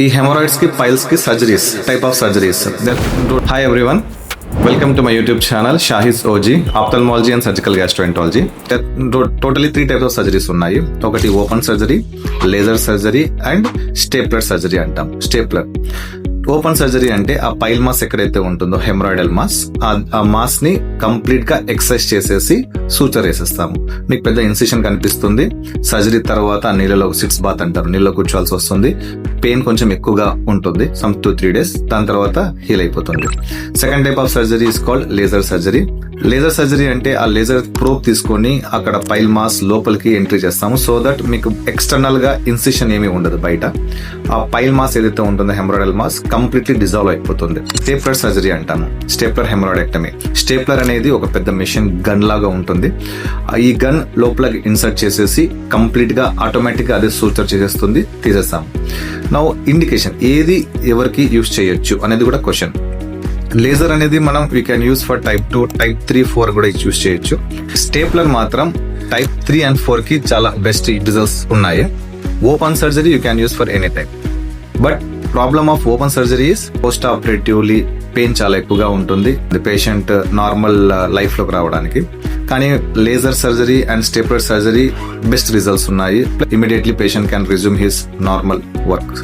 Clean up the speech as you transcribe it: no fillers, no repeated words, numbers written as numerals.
ఈ హెమరాయిడ్స్ కి పైల్స్ కి surgeries type of surgeries. Hi everyone, welcome to my YouTube channel Shahid OG ఆప్థల్మాలజీ and surgical gastroenterology. Totally 3 types of surgeries ఉన్నాయి. ఒకటి open surgery, laser surgery and stapler surgery అంటాం. Stapler open surgery అంటే ఆ pile mass ఎక్కడైతే ఉంటుందో haemorrhoidal mass, ఆ mass ని complete గా ఎక్సైజ్ చేసేసి సూచర్ వేసేస్తాము. మీకు పెద్ద ఇన్సిషన్ కనిపిస్తుంది. సర్జరీ తర్వాత నీళ్ళలో సిట్స్ బాత్ అంటారు, నీళ్ళలో కూర్చోవాల్సి వస్తుంది. పెయిన్ కొంచెం ఎక్కువగా ఉంటుంది, సమ్ 2-3 days. దాని తర్వాత హీల్ అయిపోతుంది. Second type of surgery is called laser surgery. Laser surgery అంటే ఆ లేజర్ ప్రోబ్ తీసుకొని అక్కడ పైల్ మాస్ లోపలికి ఎంట్రీ చేస్తాము, సో దట్ మీకు ఎక్స్టర్నల్ గా ఇన్సిషన్ ఏమీ ఉండదు. బయట ఆ పైల్ మాస్ ఏదైతే ఉంటుందో హెమరాయిడల్ మాస్ కంప్లీట్లీ డిజాల్వ్ అయిపోతుంది. స్టేప్లర్ సర్జరీ అంటాము, స్టేప్లర్ హెమరాయిడెక్టమీ. స్టేప్లర్ అనేది ఒక పెద్ద మెషిన్ గన్ లాగా ఉంటుంది. ఈ గన్ లోపల ఇన్సర్ట్ చేసేసి కంప్లీట్ గా ఆటోమేటిక్ గా అదే సూచర్ చేసేస్తుంది, తీసేస్తాం. నౌ ఇండికేషన్ ఏది ఎవరికి యూస్ చేయొచ్చు అనేది కూడా క్వశ్చన్. లేజర్ అనేది మనం we can use for type 2, type 3, 4 కూడా యూస్ చేయొచ్చు. స్టేప్లర్ మాత్రం టైప్ 3 and 4 కి చాలా బెస్ట్ రిజల్ట్స్ ఉన్నాయి. Open surgery you can use for any type, but problem of open surgery is post operatively pain చాలా ఎక్కువగా ఉంటుంది పేషెంట్ నార్మల్ లైఫ్ లోకి రావడానికి. కానీ laser surgery and stapler surgery best results ఉన్నాయి. Immediately patient can resume his normal work.